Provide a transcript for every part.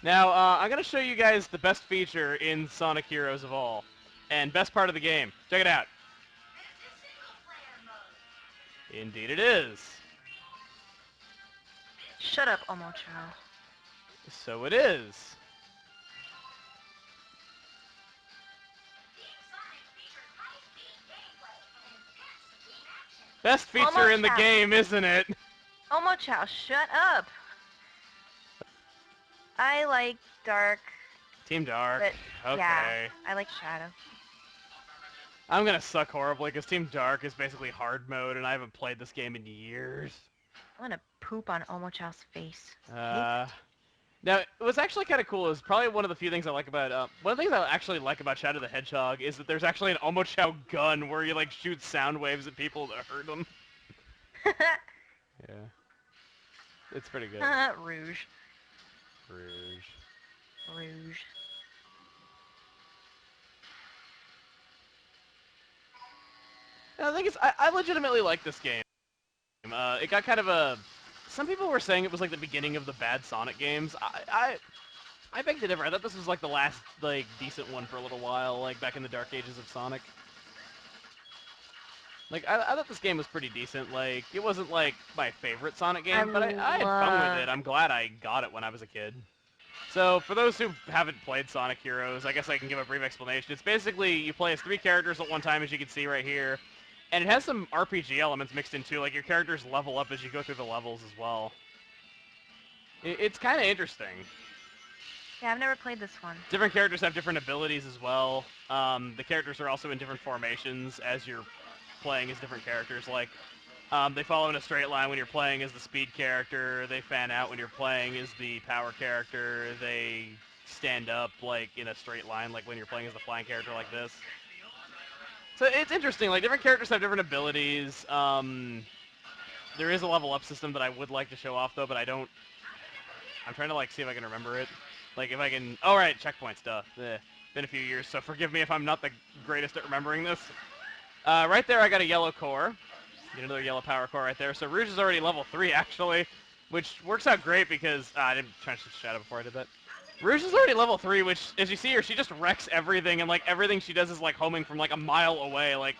Now, I'm going to show you guys the best feature in Sonic Heroes of all. And best part of the game. Check it out. Indeed it is. Shut up, Omocho. So it is. Best feature in the game, isn't it? Omocho, shut up. I like Dark. Team Dark. Okay. Yeah, I like Shadow. I'm gonna suck horribly because Team Dark is basically hard mode, and I haven't played this game in years. I'm gonna poop on Omocho's face. Now, what's actually kind of cool is probably one of the few things I like about, one of the things I actually like about Shadow the Hedgehog is that there's actually an Omochao gun where you, like, shoot sound waves at people to hurt them. Yeah. It's pretty good. Rouge. Rouge. Rouge. The thing is, I legitimately like this game. It got kind of a... Some people were saying it was like the beginning of the bad Sonic games. I beg to differ. I thought this was like the last like decent one for a little while, like back in the dark ages of Sonic. Like I thought this game was pretty decent. Like it wasn't like my favorite Sonic game, but I had fun with it. I'm glad I got it when I was a kid. So for those who haven't played Sonic Heroes, I guess I can give a brief explanation. It's basically you play as 3 characters at one time, as you can see right here. And it has some RPG elements mixed in too, like your characters level up as you go through the levels as well. It's kind of interesting. Yeah, I've never played this one. Different characters have different abilities as well. The characters are also in different formations as you're playing as different characters. Like, they follow in a straight line when you're playing as the speed character. They fan out when you're playing as the power character. They stand up, like, in a straight line, like when you're playing as the flying character like this. So it's interesting, like, different characters have different abilities. There is a level up system that I would like to show off, though, but I don't... I'm trying to, like, see if I can remember it. Like, if I can... Oh, right, checkpoints, duh. Been a few years, so forgive me if I'm not the greatest at remembering this. Right there, I got a yellow core. Get another yellow power core right there. So Rouge is already level 3, actually, which works out great because... I didn't trench the shadow before I did that. Rouge is already level 3, which, as you see here, she just wrecks everything, and, like, everything she does is, like, homing from, like, a mile away. Like,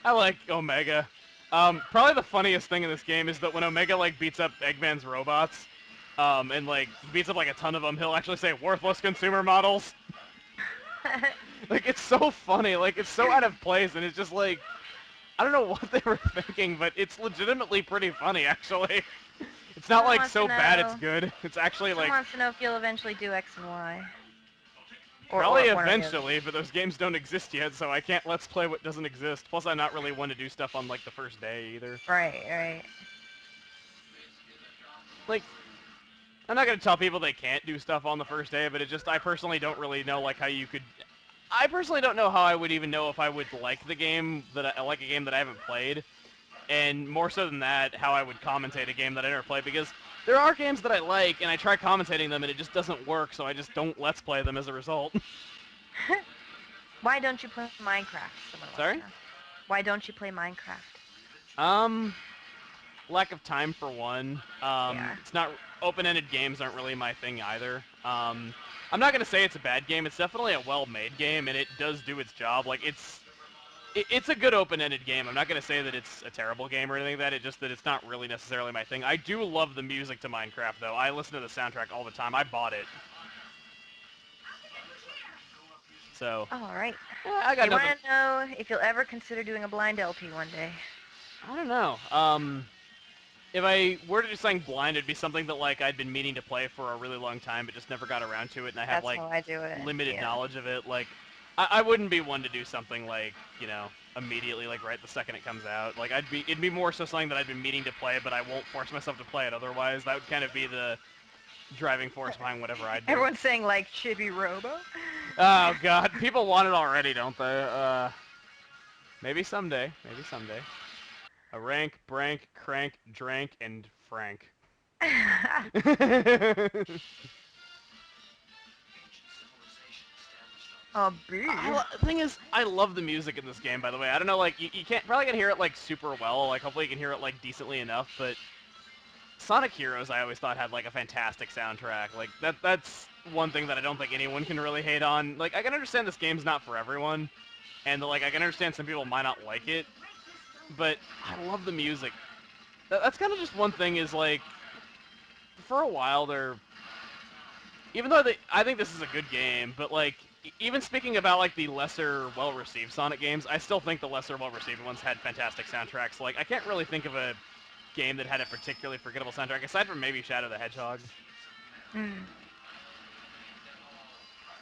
I like Omega. Probably the funniest thing in this game is that when Omega, like, beats up Eggman's robots, and, like, beats up, like, a ton of them, he'll actually say, worthless consumer models. Like, it's so funny. Like, it's so out of place, and it's just, like, I don't know what they were thinking, but it's legitimately pretty funny, actually. It's not, like, so bad it's good. It's actually, like... Someone wants to know if you'll eventually do X and Y. Probably eventually, but those games don't exist yet, so I can't let's play what doesn't exist. Plus, I'm not really one to do stuff on, like, the first day, either. Right, right. Like, I'm not gonna tell people they can't do stuff on the first day, but it just, I personally don't really know, like, how you could... I personally don't know how I would even know if I would like the game, like a game that I haven't played. And more so than that, how I would commentate a game that I never played, because there are games that I like, and I try commentating them, and it just doesn't work, so I just don't let's play them as a result. Why don't you play Minecraft? Sorry? Why don't you play Minecraft? Lack of time for one. Yeah. It's not... Open-ended games aren't really my thing either. I'm not gonna say it's a bad game. It's definitely a well-made game, and it does do its job. Like, it's a good open-ended game. I'm not going to say that it's a terrible game or anything like that. It's just that it's not really necessarily my thing. I do love the music to Minecraft, though. I listen to the soundtrack all the time. I bought it. So... Alright. Yeah, I got you nothing. want to know if you'll ever consider doing a blind LP one day? I don't know. If I were to do something blind, it'd be something that, like, I'd been meaning to play for a really long time, but just never got around to it, and I have, That's like, how I do it. limited knowledge of it. Like, I wouldn't be one to do something, like, you know, immediately, like, right the second it comes out. Like, it'd be more so something that I'd been meaning to play, but I won't force myself to play it otherwise. That would kind of be the driving force behind whatever I do. Everyone's saying, like, Chibi Robo? Oh, God. People want it already, don't they? Maybe someday. Maybe someday. A rank, brank, crank, drank, and Frank. Oh, boo. The thing is, I love the music in this game, by the way. I don't know, like, you can't, probably can hear it, like, super well. Like, hopefully you can hear it, like, decently enough, but Sonic Heroes I always thought had like a fantastic soundtrack. Like that's one thing that I don't think anyone can really hate on. Like I can understand this game's not for everyone, and like I can understand some people might not like it, but I love the music. That's kind of just one thing is like for a while there, even though I think this is a good game, but like even speaking about like the lesser well-received Sonic games, I still think the lesser well-received ones had fantastic soundtracks. Like I can't really think of a game that had a particularly forgettable soundtrack, aside from maybe Shadow the Hedgehog. Mm.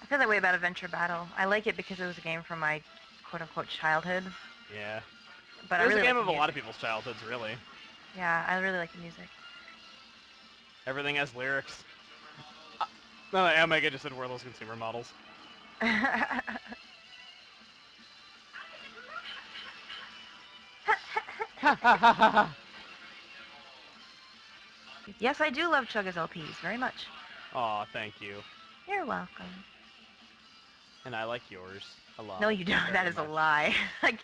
I feel that way about Adventure Battle. I like it because it was a game from my quote-unquote childhood. Yeah. But It was I really a game like of the a lot of music. people's childhoods, really. Yeah, I really like the music. Everything has lyrics. No, Omega just said worthless consumer models. Ha ha ha ha ha! Yes, I do love Chugga's LPs very much. Aw, thank you. You're welcome. And I like yours a lot. No, you don't. Very That is much. a lie. Like,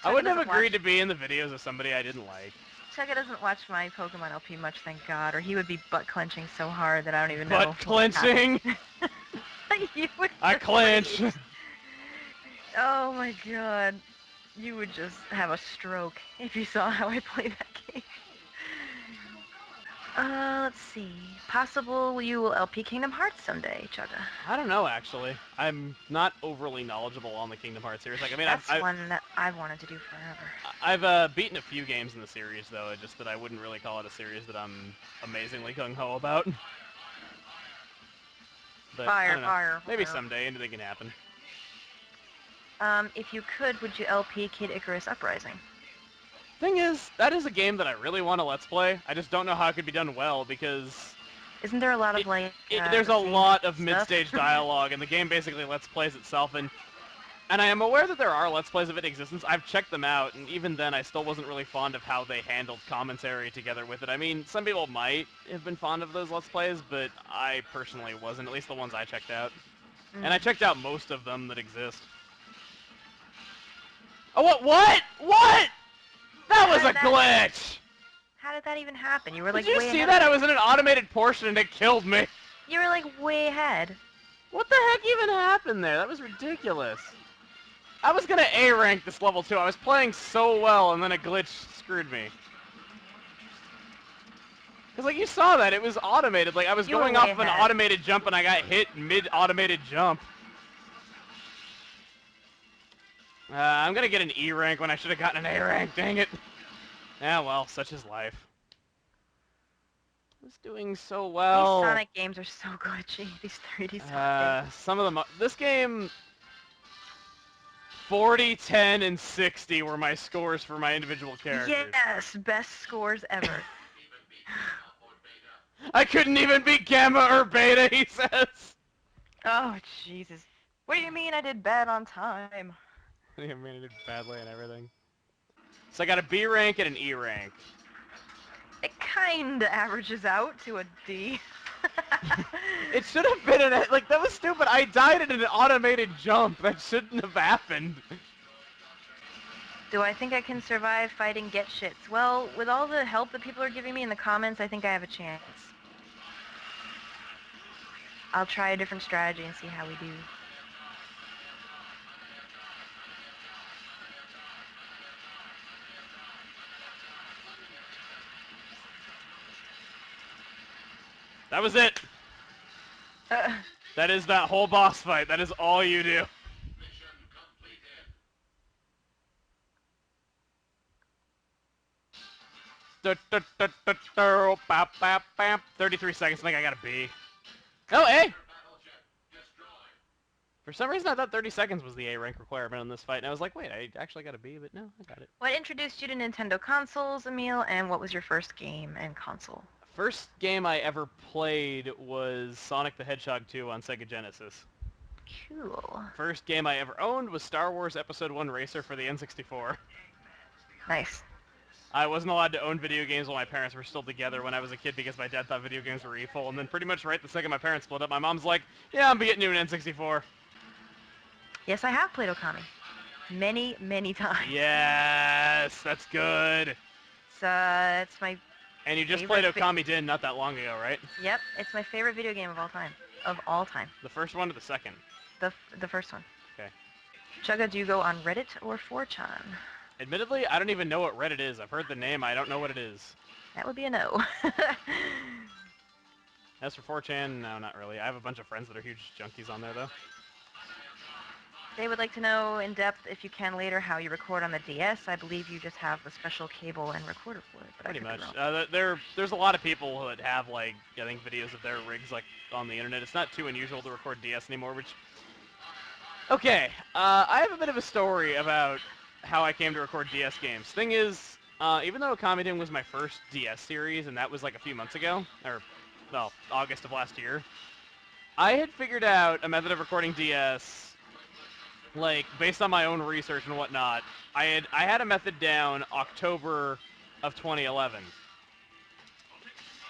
I Chugga wouldn't have doesn't agreed watch, to be in the videos of somebody I didn't like. Chugga doesn't watch my Pokemon LP much, thank God, or he would be butt clenching so hard that I don't even know. Butt clenching! You would I just clench! rage. Oh my God. You would just have a stroke if you saw how I play that game. Let's see. Possible you will LP Kingdom Hearts someday, Chugga. I don't know, actually. I'm not overly knowledgeable on the Kingdom Hearts series. Like, I mean, That's one that I've wanted to do forever. I've beaten a few games in the series, though, just that I wouldn't really call it a series that I'm amazingly gung-ho about. But, I don't know. Fire. Maybe someday anything can happen. If you could, would you LP Kid Icarus Uprising? Thing is, that is a game that I really want to Let's Play. I just don't know how it could be done well, because Isn't there a lot of, there's a lot of stuff? mid-stage dialogue, and the game basically Let's Plays itself, and I am aware that there are Let's Plays of it in existence. I've checked them out, and even then I still wasn't really fond of how they handled commentary together with it. I mean, some people might have been fond of those Let's Plays, but I personally wasn't, at least the ones I checked out. And I checked out most of them that exist. Oh, what? What? That was a glitch! How did that even happen? You were like Did you way see ahead that? of I was in an automated portion and it killed me. You were like way ahead. What the heck even happened there? That was ridiculous. I was gonna A-rank this level too. I was playing so well and then a glitch screwed me. Cause like you saw that, it was automated. Like I was going off of an automated jump and I got hit mid-automated jump. I'm gonna get an E rank when I should have gotten an A rank, dang it. Yeah, well, such is life. I was doing so well. These Sonic games are so glitchy, these 3D Sonic games. Some of them, this game, 40, 10, and 60 were my scores for my individual characters. Yes, best scores ever. I couldn't even beat Gamma or Beta, he says. Oh, Jesus. What do you mean I did bad on time? I mean, I did badly and everything. So I got a B rank and an E rank. It kinda averages out to a D. It should have been an... Like, that was stupid. I died in an automated jump. That shouldn't have happened. Do I think I can survive fighting Get Shits? Well, with all the help that people are giving me in the comments, I think I have a chance. I'll try a different strategy and see how we do. That was it. That is that whole boss fight. That is all you do. Bap, bap, bap. 33 seconds. I think I got a B. Oh, A! For some reason, I thought 30 seconds was the A rank requirement on this fight, and I was like, wait, I actually got a B, but no, I got it. What introduced you to Nintendo consoles, Emil, and what was your first game and console? First game I ever played was Sonic the Hedgehog 2 on Sega Genesis. Cool. First game I ever owned was Star Wars Episode 1 Racer for the N64. Nice. I wasn't allowed to own video games while my parents were still together when I was a kid because my dad thought video games were evil, and then pretty much right the second my parents split up, my mom's like, yeah, I'm getting you an N64. Yes, I have played Okami. Many, many times. Yes, that's good. It's my And you just Favorite played Okami Din not that long ago, right? Yep, it's my favorite video game of all time. Of all time. The first one or the second? The first one. Okay. Chugga, do you go on Reddit or 4chan? Admittedly, I don't even know what Reddit is. I've heard the name. I don't know what it is. That would be a no. As for 4chan, no, not really. I have a bunch of friends that are huge junkies on there, though. They would like to know in depth, if you can later, how you record on the DS. I believe you just have the special cable and recorder for it. But Pretty much. There's a lot of people that have, like, I think videos of their rigs, like, on the internet. It's not too unusual to record DS anymore, which... Okay, I have a bit of a story about how I came to record DS games. Thing is, even though Okami Din was my first DS series, and that was, like, a few months ago, or, well, August of last year, I had figured out a method of recording DS... like, based on my own research and whatnot. I had a method down October of 2011.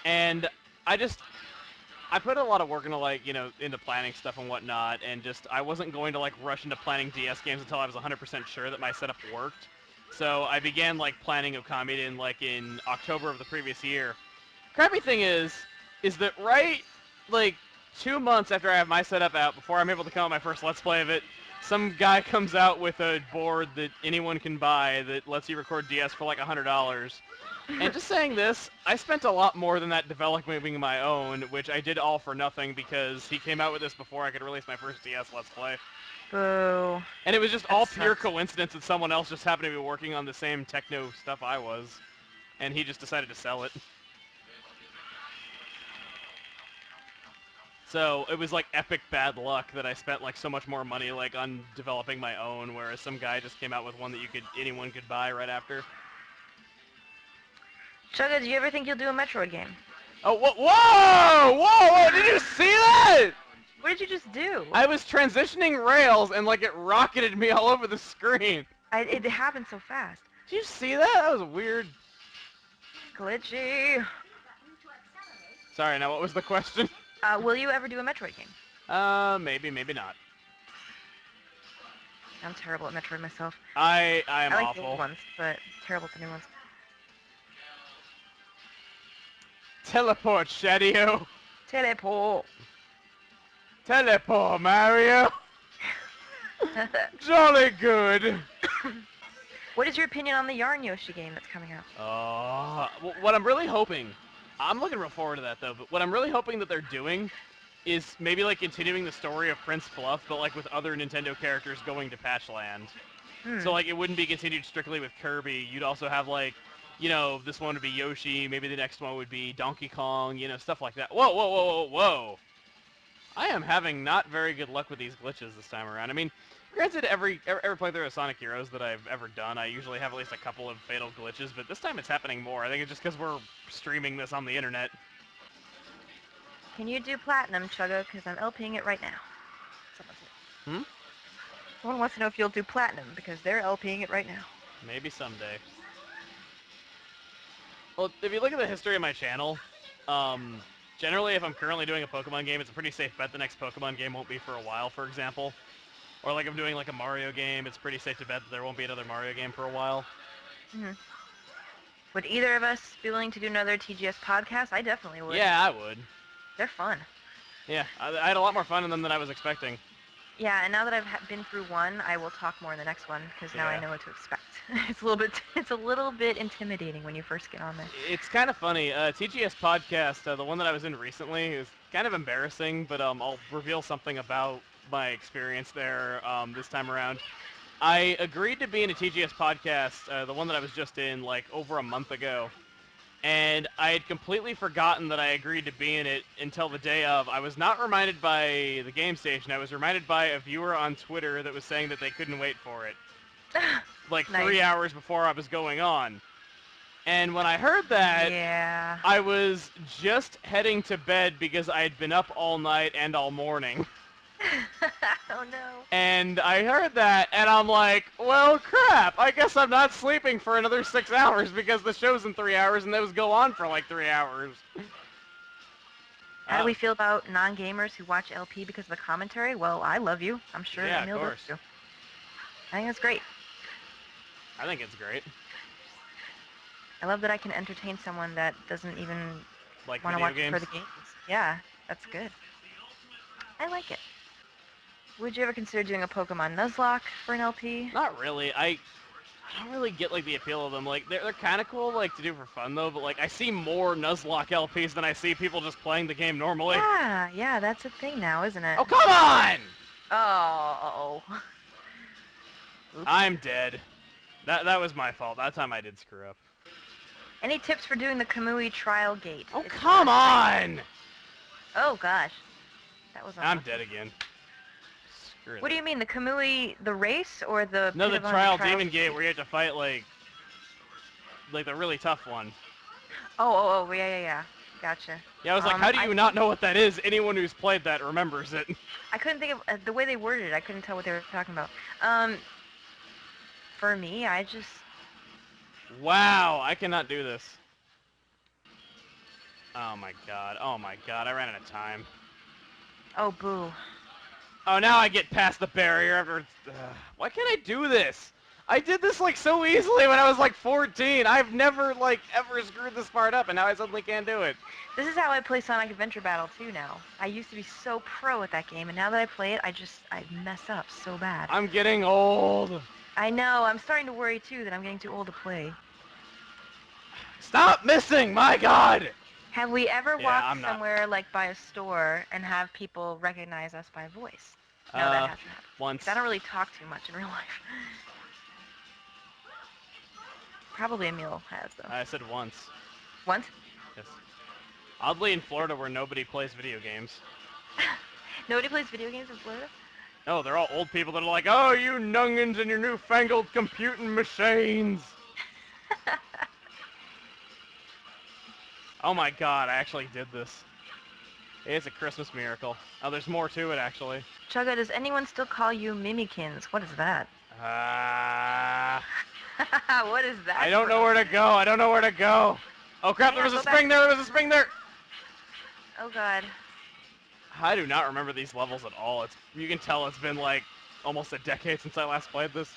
And I put a lot of work into, like, you know, into planning stuff and whatnot, and just, I wasn't going to, like, rush into planning DS games until I was 100% sure that my setup worked. So I began, like, planning Okami Din, like, in October of the previous year. Crappy thing is that right, like, 2 months after I have my setup out, before I'm able to come out with my first Let's Play of it, some guy comes out with a board that anyone can buy that lets you record DS for like $100. And just saying this, I spent a lot more than that developing my own, which I did all for nothing because he came out with this before I could release my first DS Let's Play. Boo. And it was just That all pure sucks. coincidence that someone else just happened to be working on the same techno stuff I was. And he just decided to sell it. So it was like epic bad luck that I spent like so much more money like on developing my own, whereas some guy just came out with one that anyone could buy right after. Chugga, do you ever think you'll do a Metroid game? Oh, whoa! Did you see that? What did you just do? I was transitioning rails and like it rocketed me all over the screen. It happened so fast. Did you see that? That was weird. Glitchy. Sorry, now what was the question? Will you ever do a Metroid game? Maybe, maybe not. I'm terrible at Metroid myself. I am I like awful. the old ones, but terrible at the new ones. Teleport, Shadio. Teleport. Teleport, Mario. Jolly good. What is your opinion on the Yarn Yoshi game that's coming out? What I'm really hoping, I'm looking real forward to that though, but what I'm really hoping that they're doing is maybe like continuing the story of Prince Fluff, but like with other Nintendo characters going to Patchland. So like it wouldn't be continued strictly with Kirby. You'd also have like, you know, this one would be Yoshi, maybe the next one would be Donkey Kong, you know, stuff like that. Whoa. I am having not very good luck with these glitches this time around. I mean, granted, every playthrough of Sonic Heroes that I've ever done, I usually have at least a couple of fatal glitches, but this time it's happening more. I think it's just because we're streaming this on the internet. Can you do Platinum, Chugga? Because I'm LPing it right now. Someone said. Someone wants to know if you'll do Platinum, because they're LPing it right now. Maybe someday. Well, if you look at the history of my channel, generally if I'm currently doing a Pokemon game, it's a pretty safe bet the next Pokemon game won't be for a while, for example. Or like I'm doing like a Mario game, it's pretty safe to bet that there won't be another Mario game for a while. Would either of us be willing to do another TGS podcast? I definitely would. Yeah, I would. They're fun. Yeah, I had a lot more fun in them than I was expecting. Yeah, and now that I've been through one, I will talk more in the next one because now I Yeah. know what to expect. It's a little bit intimidating when you first get on there. It's kind of funny. TGS podcast, the one that I was in recently, is kind of embarrassing, but I'll reveal something about my experience there this time around. I agreed to be in a TGS podcast, the one that I was just in, like over a month ago. And I had completely forgotten that I agreed to be in it until the day of. I was not reminded by the game station. I was reminded by a viewer on Twitter that was saying that they couldn't wait for it. Like Nice. 3 hours before I was going on. And when I heard that, Yeah. I was just heading to bed because I had been up all night and all morning. Oh no. And I heard that, and I'm like, well, crap, I guess I'm not sleeping for another 6 hours because the show's in 3 hours, and those go on for like 3 hours. How do we feel about non-gamers who watch LP because of the commentary? Well, I love you. I'm sure Yeah, of Emil does course. too. I think that's great. I think it's great. I love that I can entertain someone that doesn't even Like want to video watch it games. for the games. Yeah, that's good. I like it. Would you ever consider doing a Pokemon Nuzlocke for an LP? Not really. I don't really get like the appeal of them. Like they're kind of cool like to do for fun though, but like I see more Nuzlocke LPs than I see people just playing the game normally. Yeah, that's a thing now, isn't it? Oh, come on! Oh. Oops. I'm dead. That was my fault. That time I did screw up. Any tips for doing the Kamui trial gate? Oh, It's come frustrating. on! Oh gosh. That was I'm unlucky. dead again. Screw What do that. you mean, the Kamui, the race, or the No, the Pit of trial Trials? demon gate where you have to fight like the really tough one. Oh, yeah. Gotcha. Yeah, I was like, how do you not know what that is? Anyone who's played that remembers it. I couldn't think of the way they worded it. I couldn't tell what they were talking about. For me, I just... Wow, I cannot do this. Oh my god, I ran out of time. Oh, boo. Oh, now I get past the barrier after... why can't I do this? I did this, like, so easily when I was, like, 14. I've never, like, ever screwed this part up, and now I suddenly can't do it. This is how I play Sonic Adventure Battle, too, now. I used to be so pro at that game, and now that I play it, I mess up so bad. I'm getting old. I know. I'm starting to worry, too, that I'm getting too old to play. Stop missing! My god! Have we ever Yeah, walked I'm not. somewhere, like, by a store and have people recognize us by voice? No, that hasn't happened. Once. 'Cause I don't really talk too much in real life. Probably Emil has, though. I said once. Once? Yes. Oddly, in Florida where nobody plays video games. Nobody plays video games in Florida? No, they're all old people that are like, oh, you nungans and your newfangled computing machines. Oh my god, I actually did this. It's a Christmas miracle. Oh, there's more to it, actually. Chugga, does anyone still call you Mimikins? What is that? What is that? I don't know where to go. I don't know where to go. Oh crap, there was a spring there. There was a spring there. Oh god. I do not remember these levels at all. You can tell it's been like almost a decade since I last played this.